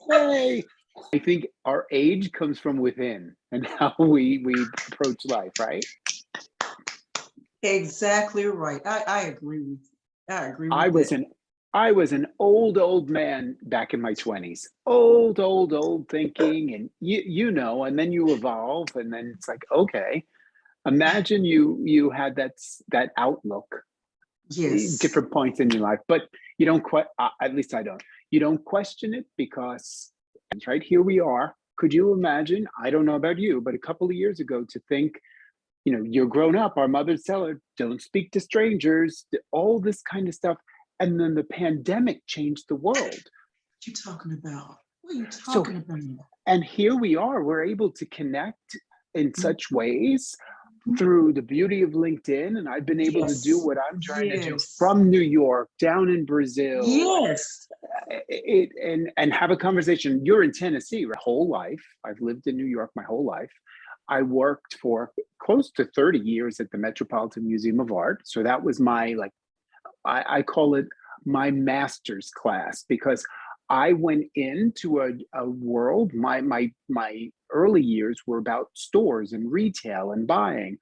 Hey, I think our age comes from within and how we approach life, right? Exactly right. I agree with you. I agree I with was that. an I was an old man back in my 20s. Old thinking, and and then you evolve, and then it's like, okay, imagine you had that outlook, Yes. different points in your life, but you don't quite. At least I don't. You don't question it because, right here we are. Could you imagine? I don't know about you, but a couple of years ago, to think, you're grown up. Our mothers tell her, don't speak to strangers, all this kind of stuff. And then the pandemic changed the world. What you talking about? What are you So, talking about? and here we are, we're able to connect in Mhm. such ways through the beauty of LinkedIn. And I've been able to do Yes. what I'm trying to do Yes. from New York, down in Brazil, Yes. and have a conversation. You're in Tennessee, right? Whole life. I've lived in New York my whole life. I worked for close to 30 years at the Metropolitan Museum of Art. So that was my, like, I call it my master's class, because I went into a world. My early years were about stores and retail and buying.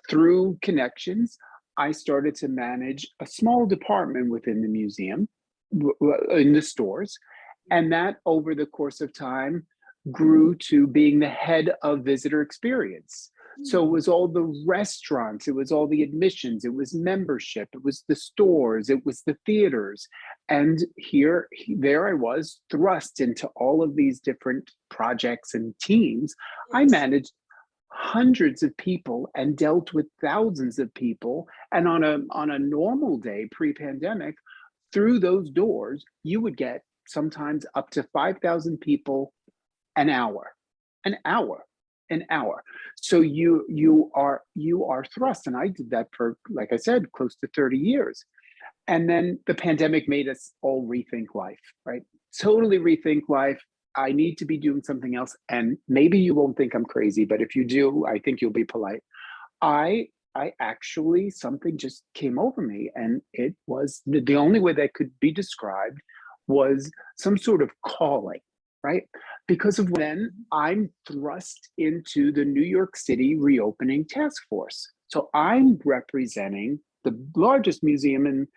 Through connections, I started to manage a small department within the museum, in the stores. And that, over the course of time, grew to being the head of visitor experience. So it Mm. was all the restaurants, it was all the admissions, it was membership, it was the stores, it was the theaters. And there I was, thrust into all of these different projects and teams. I Yes. managed hundreds of people and dealt with thousands of people. And on a normal day, pre-pandemic, through those doors, you would get sometimes up to 5,000 people an hour, an hour, an hour. So you are thrust, and I did that for, like I said, close to 30 years. And then the pandemic made us all rethink life, right? Totally rethink life. I need to be doing something else. And maybe you won't think I'm crazy, but if you do, I think you'll be polite. I actually, something just came over me, and it was the only way that could be described was some sort of calling, right? Because of then I'm thrust into the New York City reopening task force. So I'm representing the largest museum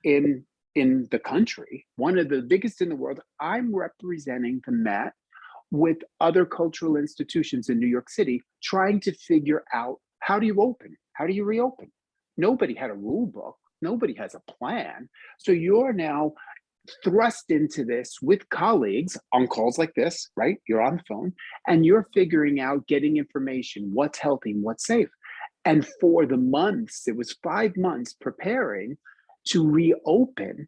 in in the country, one of the biggest in the world. I'm representing the Met with other cultural institutions in New York City, trying to figure out, how do you open? How do you reopen? Nobody had a rule book. Nobody has a plan. So you're now thrust into this with colleagues on calls like this, right? You're on the phone and you're figuring out, getting information, what's healthy, what's safe. And for the months, it was 5 months preparing to reopen,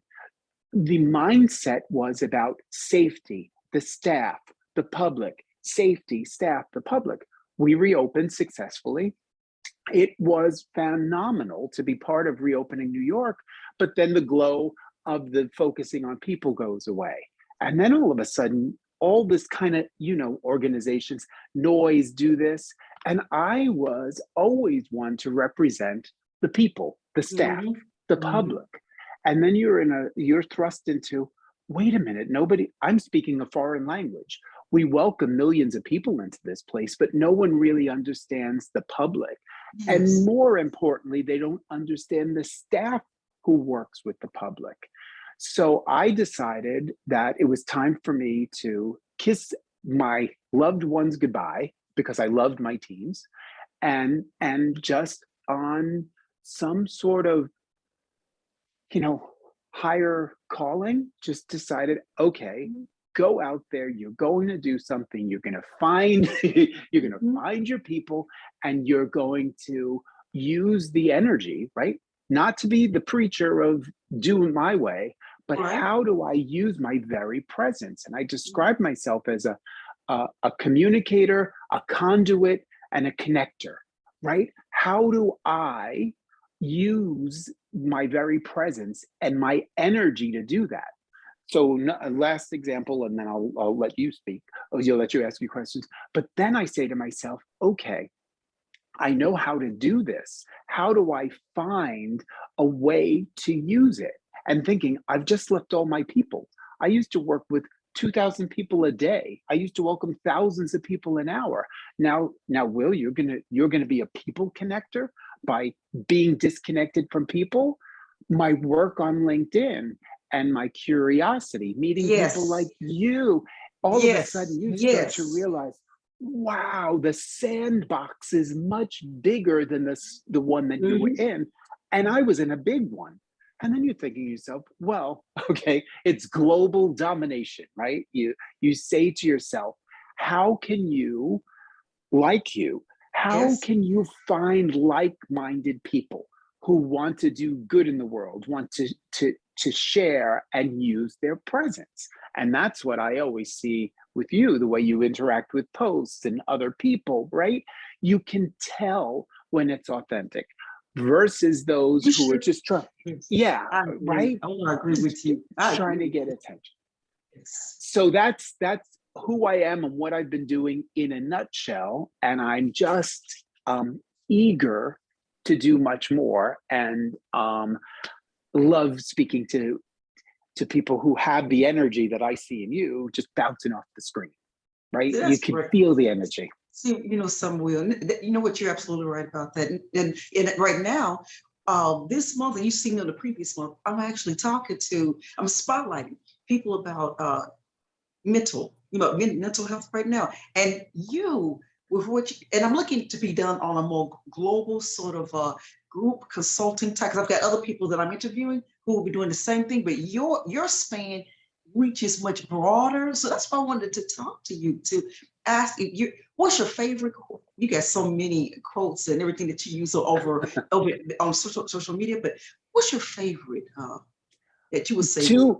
the mindset was about safety, the staff, the public, safety, staff, the public. We reopened successfully. It was phenomenal to be part of reopening New York, but then the glow of the focusing on people goes away. And then all of a sudden, all this kind of, organizations, noise, do this. And I was always one to represent the people, the staff, Mm-hmm. the Mm-hmm. public. And then you're thrust into, wait a minute, I'm speaking a foreign language. We welcome millions of people into this place, but no one really understands the public. And Yes. more importantly, they don't understand the staff who works with the public. So I decided that it was time for me to kiss my loved ones goodbye, because I loved my teams, and just on some sort of, you know, higher calling, just decided, okay, go out there, you're going to do something, you're going to find you're going to Mm-hmm. find your people, and you're going to use the energy, right? Not to be the preacher of doing my way, but Right. how do I use my very presence? And I describe myself as a communicator, a conduit, and a connector, right? How do I use my very presence and my energy to do that? So, last example, and then I'll let you speak. I'll let you ask you questions. But then I say to myself, okay, I know how to do this. How do I find a way to use it? And thinking, I've just left all my people. I used to work with 2,000 people a day. I used to welcome thousands of people an hour. Now, Will, you're gonna be a people connector by being disconnected from people. My work on LinkedIn and my curiosity, meeting people like Yes. you, all of a Yes. sudden you start to Yes. realize, wow, the sandbox is much bigger than the one that you were Hmm. in. And I was in a big one. And then you're thinking to yourself, well, okay, it's global domination, right? You say to yourself, how can you like you, how Yes. can you find like-minded people who want to do good in the world, want to share and use their presence? And that's what I always see with you, the way you interact with posts and other people, right? You can tell when it's authentic versus those You who are sure? just trying, Yes. yeah, I agree. right? I want to agree Just with you. I trying agree to with get you. attention. Yes. So that's who I am and what I've been doing in a nutshell. And I'm just eager to do much more, and love speaking to people who have the energy that I see in you, just bouncing off the screen. Right? See, You that's can great. feel the energy. See, some will. You know what? You're absolutely right about that. And right now, this month, and you seen in the previous month, I'm actually I'm spotlighting people about mental health right now. And you, with and I'm looking to be done on a more global sort of group consulting type. Because I've got other people that I'm interviewing who will be doing the same thing, but your span reaches much broader. So that's why I wanted to talk to you to ask you, what's your favorite quote? You got so many quotes and everything that you use over on social media, but what's your favorite that you would say would?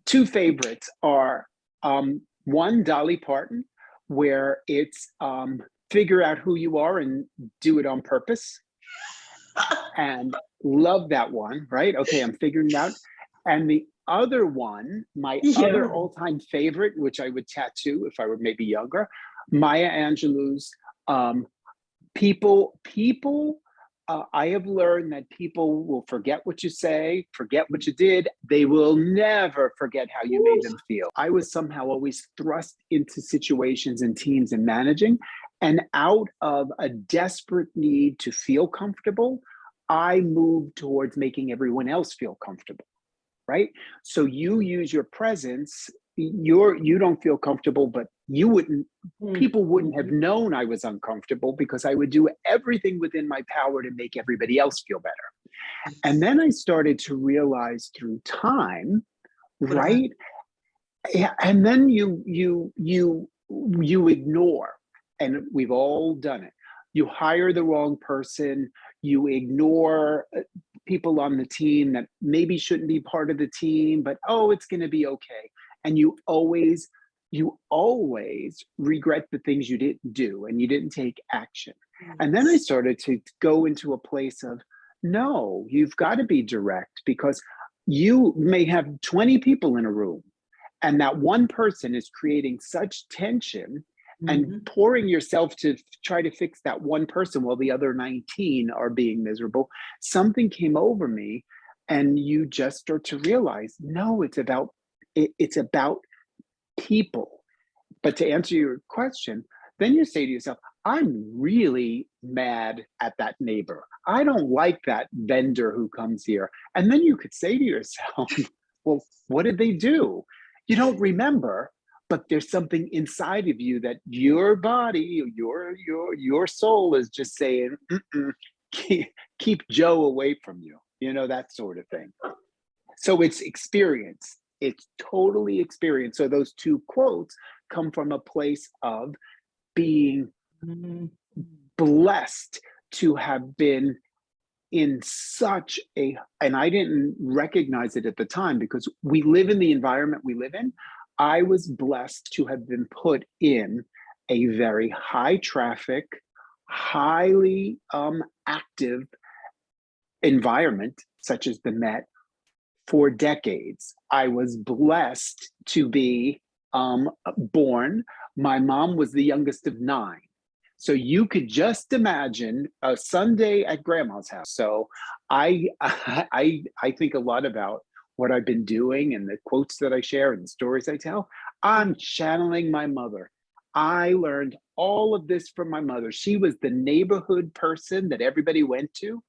Two favorites are one, Dolly Parton, where it's figure out who you are and do it on purpose. And love that one, right? Okay, I'm figuring it out. And the other one, my Yeah. other all-time favorite, which I would tattoo if I were maybe younger, Maya Angelou's people. I have learned that people will forget what you say, forget what you did. They will never forget how you made them feel. I was somehow always thrust into situations and teams and managing, and out of a desperate need to feel comfortable, I moved towards making everyone else feel comfortable, right? So you use your presence. You don't feel comfortable, but you wouldn't. People wouldn't have Mhm. known I was uncomfortable because I would do everything within my power to make everybody else feel better. And Yes. then I started to realize through time, What happened? right? Yeah, and then you ignore, and we've all done it. You hire the wrong person, you ignore people on the team that maybe shouldn't be part of the team, but oh, it's going to be okay. And you always regret the things you didn't do and you didn't take action. And then I Yes. started to go into a place of, no, you've got to be direct, because you may have 20 people in a room, and that one person is creating such tension and Mhm. pouring yourself to try to fix that one person while the other 19 are being miserable. Something came over me, and you just start to realize, no, it's about people. But to answer your question, then you say to yourself, I'm really mad at that neighbor. I don't like that vendor who comes here. And then you could say to yourself, well, what did they do? You don't remember, but there's something inside of you that your body, your soul is just saying, keep Joe away from you. That sort of thing. So it's experience. It's totally experience. So those two quotes come from a place of being Mhm. blessed to have been in such a, and I didn't recognize it at the time because we live in the environment we live in. I was blessed to have been put in a very high traffic, highly active environment, such as the Met, for decades. I was blessed to be born. My mom was the youngest of nine. So you could just imagine a Sunday at grandma's house. So I think a lot about what I've been doing and the quotes that I share and the stories I tell, I'm channeling my mother. I learned all of this from my mother. She was the neighborhood person that everybody went to.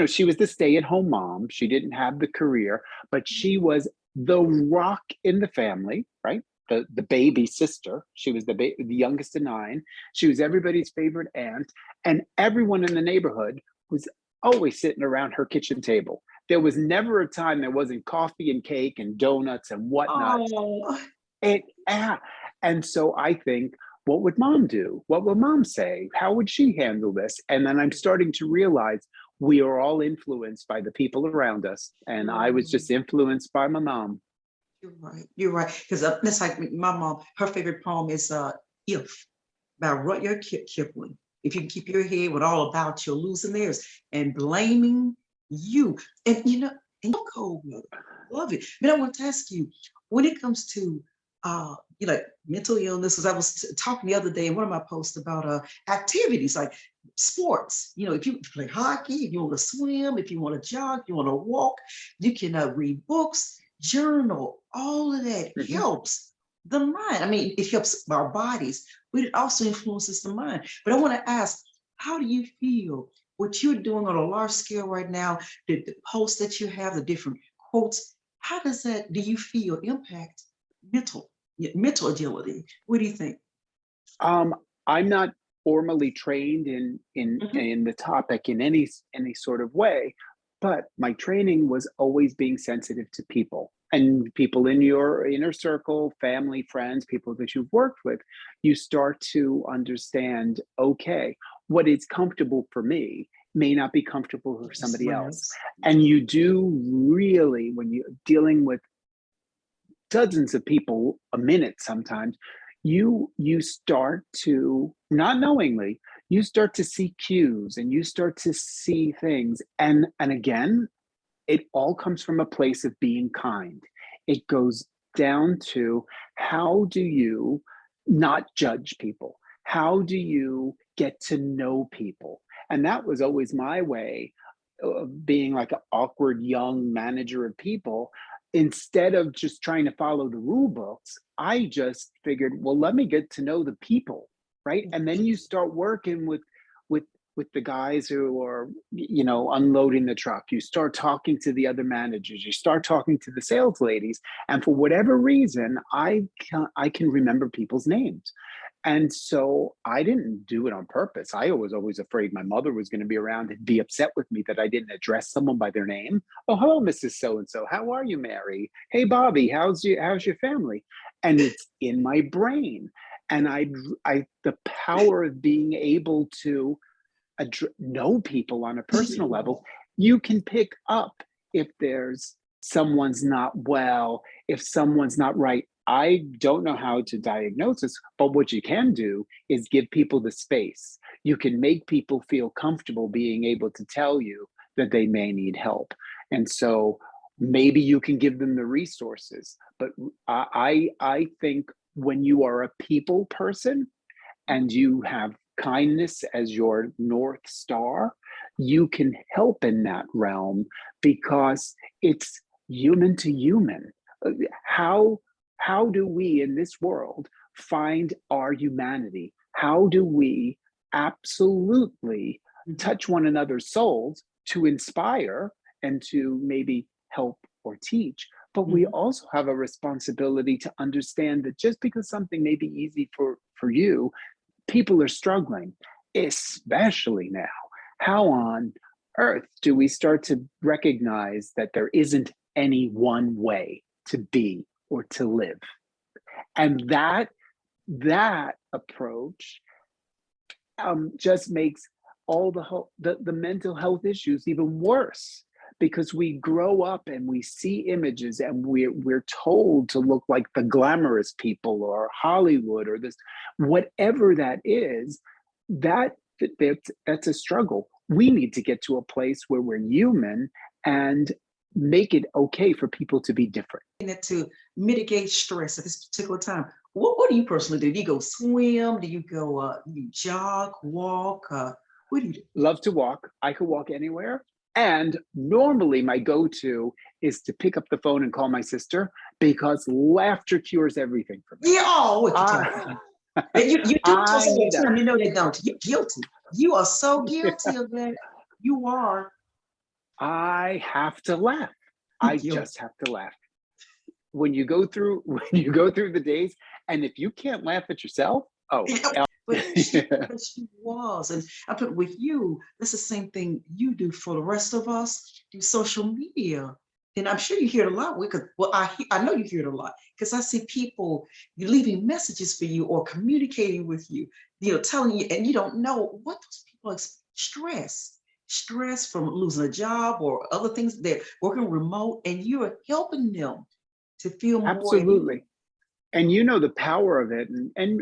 She was the stay-at-home mom. She didn't have the career, but she was the rock in the family, right? The baby sister. She was the youngest of nine. She was everybody's favorite aunt, and everyone in the neighborhood was always sitting around her kitchen table. There was never a time there wasn't coffee and cake and donuts and whatnot. Oh, It, ah, and so I think, what would mom do? What would mom say? How would she handle this? And then I'm starting to realize we are all influenced by the people around us. And I was mm, just influenced by my mom. you're right. You're right. Because that's like my mom. Her favorite poem is "If" by Rudyard Kipling. If you can keep your head with all about your losing theirs and blaming you, and and you're cold blooded, love it. But I want to ask you, when it comes to like mental illness, because I was talking the other day in one of my posts about activities like sports. If you play hockey, if you want to swim, if you want to jog, you want to walk, you can read books, journal. All of that Mhm. helps the mind. I mean, it helps our bodies, but it also influences the mind. But I want to ask, how do you feel what you're doing on a large scale right now, the posts that you have, the different quotes, how does that, do you feel, impact mental, mental agility? What do you think? Um, I'm not formally trained Mhm. in the topic in any sort of way, but my training was always being sensitive to people and people in your inner circle, family, friends, people that you've worked with. You start to understand, okay, what is comfortable for me may not be comfortable for Yes, somebody else. Lance. And you do really, when you're dealing with dozens of people a minute sometimes, you start to, not knowingly, you start to see cues and you start to see things, and again, it all comes from a place of being kind. It goes down to, how do you not judge people? How do you get to know people? And that was always my way of being like an awkward young manager of people. Instead of just trying to follow the rule books, I just figured, well, let me get to know the people, right? And then you start working with with the guys who are, unloading the truck. You start talking to the other managers, you start talking to the sales ladies, and for whatever reason, I can remember people's names. And so I didn't do it on purpose. I was always afraid my mother was going to be around and be upset with me that I didn't address someone by their name. Oh, hello, Mrs. So and so. How are you, Mary? Hey, Bobby. How's your family? And it's in my brain. And the power of being able to know people on a personal level, you can pick up if there's someone's not well, if someone's not right. I don't know how to diagnose this, but what you can do is give people the space. You can make people feel comfortable being able to tell you that they may need help. And so maybe you can give them the resources. But I think when you are a people person, and you have kindness as your North Star, you can help in that realm because it's human to human. Uh, How, how do we in this world find our humanity? How do we absolutely Mhm. touch one another's souls to inspire and to maybe help or teach? But we Mhm. also have a responsibility to understand that just because something may be easy for you, people are struggling, especially now. How on earth do we start to recognize that there isn't any one way to be or to live? And that approach just makes all the mental health issues even worse, because we grow up and we see images and we're told to look like the glamorous people or Hollywood or this, whatever that is. That's a struggle. We need to get to a place where we're human and make it okay for people to be different. That to mitigate stress at this particular time. What do you personally do? Do you go swim? Do you go you jog, walk? What do you do? Love to walk. I could walk anywhere. And normally my go-to is to pick up the phone and call my sister because laughter cures everything for me. Yeah, oh, what you talking I, about? And you do it to us I all need the that. time. You know they don't. You're guilty. You are so guilty of that. You are I have to laugh. I guilty. just have to laugh. When you go through when you go through the days, and if you can't laugh at yourself, oh, You know, but she was, and I put with you. That's the same thing you do for the rest of us through social media, and I'm sure you hear it a lot. We could, well, I know you hear it a lot because I see people you leaving messages for you or communicating with you, telling you, and you don't know what those people stress from losing a job or other things. They're working remote, and you are helping them to feel more at ease. absolutely. And you know the power of it, and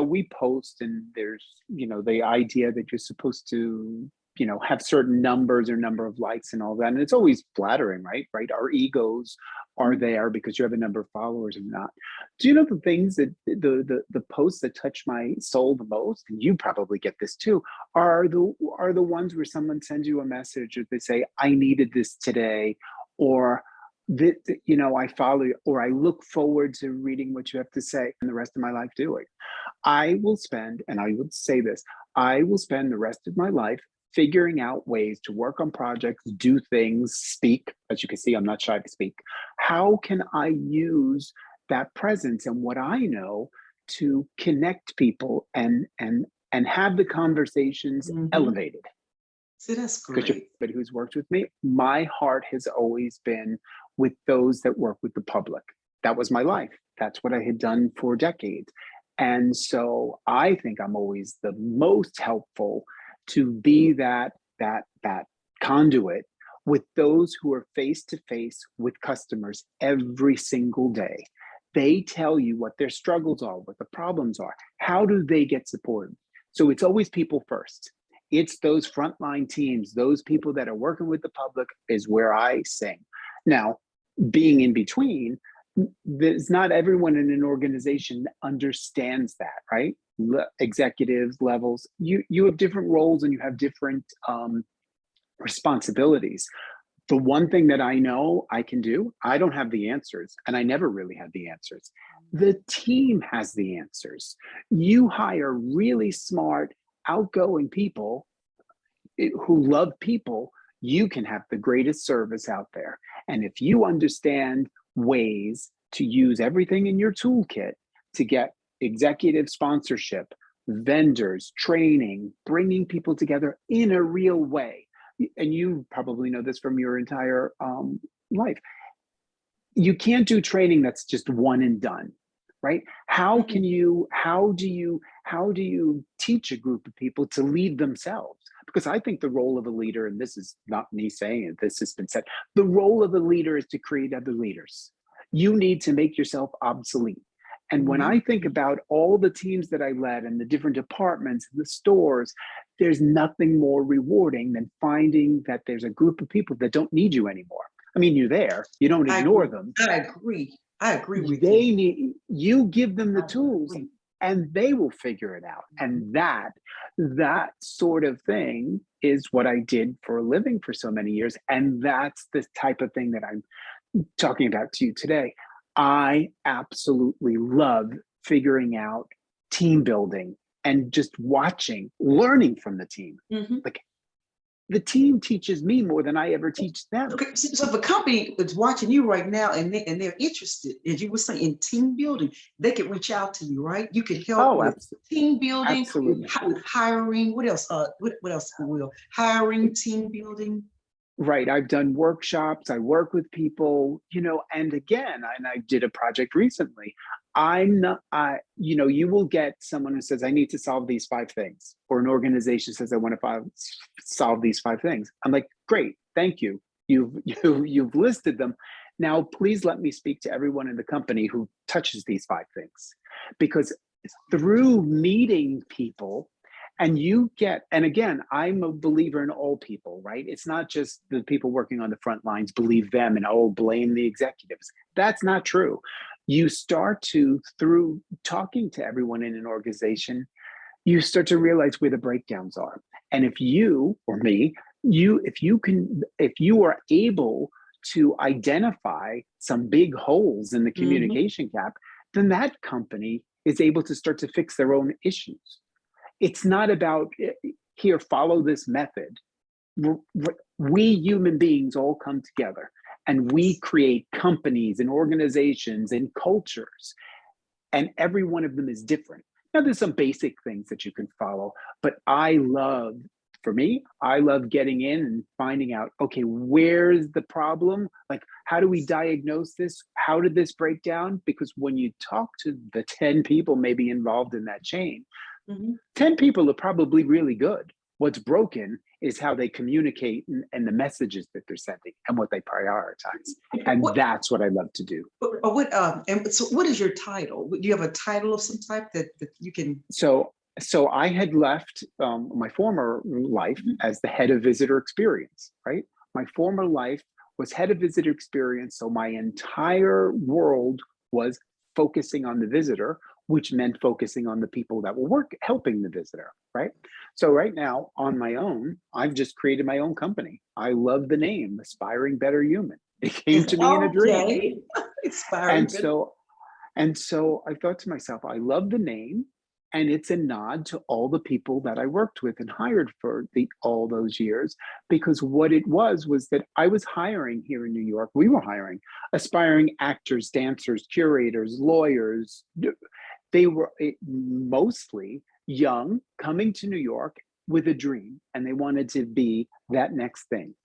we post, and there's the idea that you're supposed to have certain numbers or number of likes and all that, and it's always flattering, right? Our egos are Mhm. there because you have a number of followers or not. Do you know the things that the posts that touch my soul the most, and you probably get this too, are the ones where someone sends you a message or they say, I needed this today, or that I follow you, or I look forward to reading what you have to say and the rest of my life doing. I will spend, and I would say this, I will spend the rest of my life figuring out ways to work on projects, do things, speak. As you can see, I'm not shy to speak. How can I use that presence and what I know to connect people and have the conversations Mhm. elevated? See, that's Because great. everybody who's worked with me, my heart has always been with those that work with the public. That was my life. That's what I had done for decades. And so I think I'm always the most helpful to be that conduit with those who are face to face with customers every single day. They tell you what their struggles are, what the problems are. How do they get support? So it's always people first. It's those frontline teams, those people that are working with the public is where I sing. Now, being in between, there's not everyone in an organization understands that, right? Executives levels, you have different roles and you have different responsibilities. The one thing that I know I can do, I don't have the answers, and I never really had the answers. The team has the answers. You hire really smart, outgoing people who love people, you can have the greatest service out there. And if you understand ways to use everything in your toolkit to get executive sponsorship, vendors, training, bringing people together in a real way, and you probably know this from your entire life, you can't do training that's just one and done, right? Mhm. How do you teach a group of people to lead themselves? Because I think the role of a leader, and this is not me saying it, this has been said, the role of a leader is to create other leaders. You need to make yourself obsolete. And when I Mhm. think about all the teams that I led and the different departments and the stores, there's nothing more rewarding than finding that there's a group of people that don't need you anymore. I mean, you're there, you don't I ignore agree. them. I agree. I agree with you. They need you, give them the I tools agree. and they will figure it out. Mhm. And that sort of thing is what I did for a living for so many years. And that's the type of thing that I'm talking about to you today. I absolutely love figuring out team building and just watching, learning from the team. Mhm. Like the team teaches me more than I ever teach them. Okay, so if a company is watching you right now and they're interested, as you were saying, in team building, they could reach out to you, right? You could help Oh, with team building, absolutely. with hiring. What else? What else, Will? Hiring, team building. Right. I've done workshops. I work with people, and again, and I did a project recently. I'm not, you will get someone who says, I need to solve these five things, or an organization says, I want to solve these five things. I'm like, great. Thank you. You've listed them. Now, please let me speak to everyone in the company who touches these five things, because through meeting people, and again, I'm a believer in all people, right? It's not just the people working on the front lines, believe them and blame the executives. That's not true. You start to, through talking to everyone in an organization, you start to realize where the breakdowns are. And if you or me if you are able to identify some big holes in the Mhm. communication gap, then that company is able to start to fix their own issues. It's not about here, follow this method. We human beings all come together and we create companies and organizations and cultures, and every one of them is different. Now, there's some basic things that you can follow, but for me, I love getting in and finding out, okay, where's the problem? Like, how do we diagnose this? How did this break down? Because when you talk to the 10 people maybe involved in that chain, Mhm. 10 people are probably really good. What's broken is how they communicate and the messages that they're sending and what they prioritize. And What, that's what I love to do. and so what is your title? Do you have a title of some type that you can? So I had left my former life Mhm. as the head of visitor experience, right? My former life was head of visitor experience. So my entire world was focusing on the visitor, which meant focusing on the people that were helping the visitor, right? So right now on my own, I've just created my own company. I love the name, Aspiring Better Human. It came to me in a dream. Okay. Inspiring. And so and so I thought to myself, I love the name, and it's a nod to all the people that I worked with and hired for all those years. Because what it was that I was hiring here in New York, we were hiring aspiring actors, dancers, curators, lawyers. They were mostly young, coming to New York with a dream, and they wanted to be that next thing.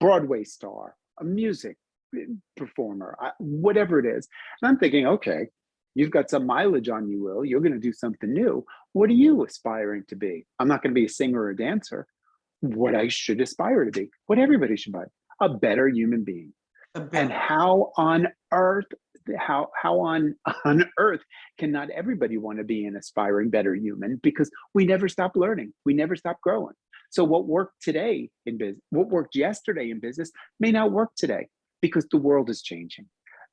Broadway star, a music performer, whatever it is. And I'm thinking, okay, you've got some mileage on you, Will. You're going to do something new. What are you aspiring to be? I'm not going to be a singer or a dancer. What I should aspire to be, what everybody should be, a better human being. A And better. how on earth, how on earth can not everybody want to be an aspiring better human? Because we never stop learning, we never stop growing. So what worked today in business, what worked yesterday in business may not work today because the world is changing.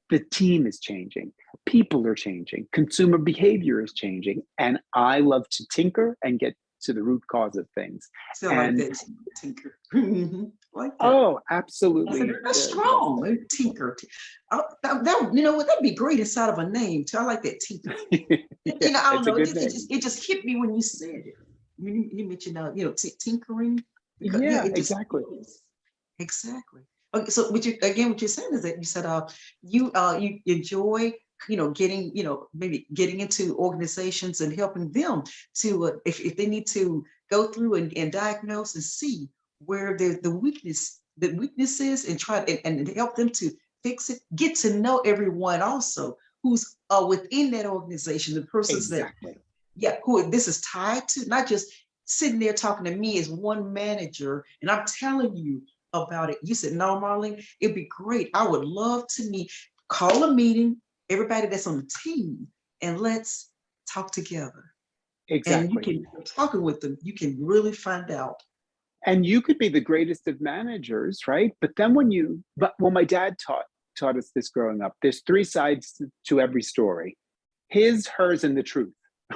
The team is changing. People are changing. Consumer behavior is changing. And I love to tinker and get to the root cause of things. Sound like And that, tinker. Mhm. Like that. oh, I said, absolutely. that's strong. Tinker. You know what? That'd be great inside of a name too. I like that, tinker. Yeah, I don't it's a know. good name. It just hit me when you said it. You mentioned tinkering, because yeah, Yeah, it just exactly. is. Exactly. Okay, so what you're saying is that you said you enjoy getting maybe getting into organizations and helping them to if they need to go through and diagnose and see where the weakness is, and try and help them to fix it. Get to know everyone also who's within that organization, the persons that, Exactly. yeah, who this is tied to, not just sitting there talking to me as one manager and I'm telling you about it. You said, no, Marlene, it'd be great. I would love to call a meeting, everybody that's on the team, and let's talk together. And you Exactly. can, talking with them, you can really find out. And you could be the greatest of managers, right? But then my dad taught us this growing up. There's three sides to every story: his, hers, and the truth,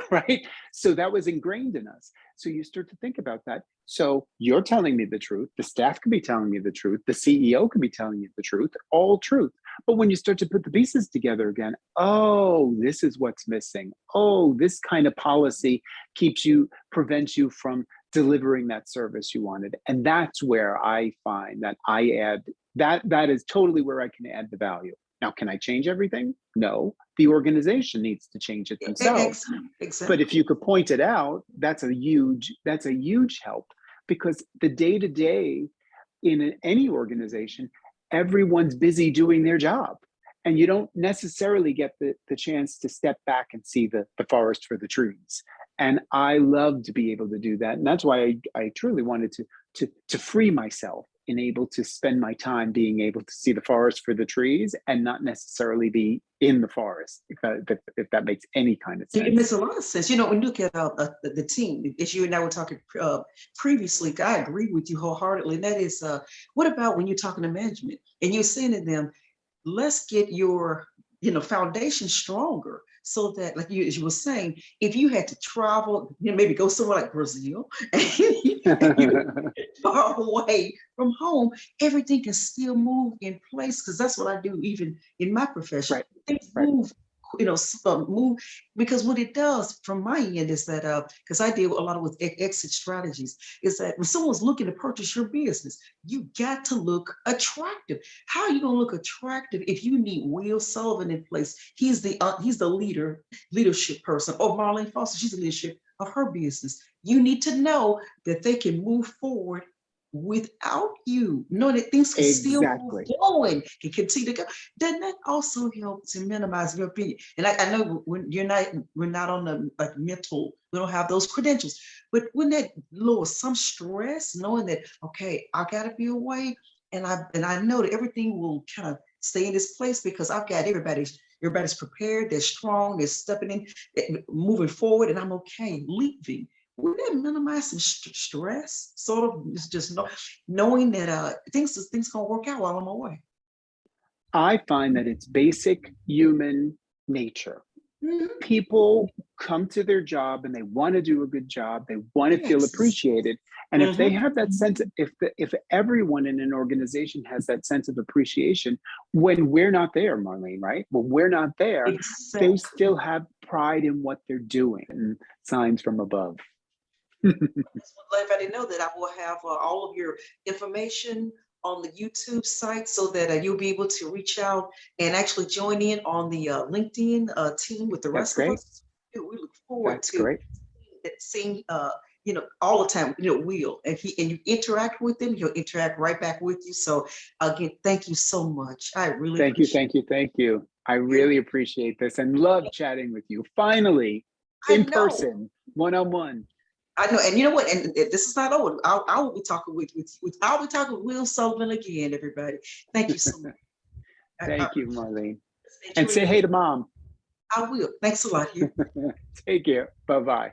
right? So that was ingrained in us. So you start to think about that. So you're telling me the truth. The staff could be telling me the truth. The CEO could be telling you the truth, all truth. But when you start to put the pieces together again, oh, this is what's missing. Oh, this kind of policy prevents you from delivering that service you wanted. And that's where I find that I add that is totally where I can add the value. Now, can I change everything? No, the organization needs to change it themselves. But if Exactly. you could point it out, that's a huge help, because the day to day in any organization, everyone's busy doing their job. And you don't necessarily get the chance to step back and see the forest for the trees. And I love to be able to do that. And that's why I truly wanted to free myself and able to spend my time being able to see the forest for the trees and not necessarily be in the forest, if that makes any kind of It sense. makes a lot of sense. When you look at the team, as you and I were talking previously, I agree with you wholeheartedly. And that is, what about when you're talking to management and you're saying to them, let's get your foundation stronger, so that, like you, as you were saying, if you had to travel, maybe go somewhere like Brazil, and and you far away from home, everything can still move in place because that's what I do even in my profession. Right, Things right. move, move because what it does from my end is that because I deal a lot with exit strategies, is that when someone's looking to purchase your business, you got to look attractive. How are you gonna look attractive if you need Will Sullivan in place? He's the leadership person, or Marlene Foster, she's the leadership of her business. You need to know that they can move forward without you, knowing that things can still move Exactly. going, can continue to go. Doesn't that also help to minimize your opinion? And I know when we're not on the like mental, we don't have those credentials, but wouldn't that lower some stress, knowing that okay, I gotta be away, and I know that everything will kind of stay in this place because I've got everybody's prepared, they're strong, they're stepping in, moving forward, and I'm okay leaving. Would that minimize some stress? Sort of, it's just knowing that things gonna work out while I'm away. I find that it's basic human nature. Mhm. People come to their job and they want to do a good job. They want to feel Yes. appreciated. And if they Mhm. have that sense, if everyone in an organization has that sense of appreciation, when we're not there, Marlene, right? When we're not there, they Exactly. still have pride in what they're doing. And signs from above. Just want to let everybody know that I will have all of your information on the YouTube site so that you'll be able to reach out and actually join in on the LinkedIn team with the That's rest of great. us. We look forward That's to great. seeing all the time, Will, and you interact with him, he'll interact right back with you. So again, thank you so much. I really Thank you. appreciate Thank you. Thank you. I it. really appreciate this and love chatting with you. Finally, I in know. person, one on one. I know, and you know what? And this is not over. I will be talking with I'll be talking with Will Sullivan again, everybody. Thank you so much. I Thank you, Marlene. And enjoy say your hey day. to mom. I will. Thanks a lot. Take care. Bye bye.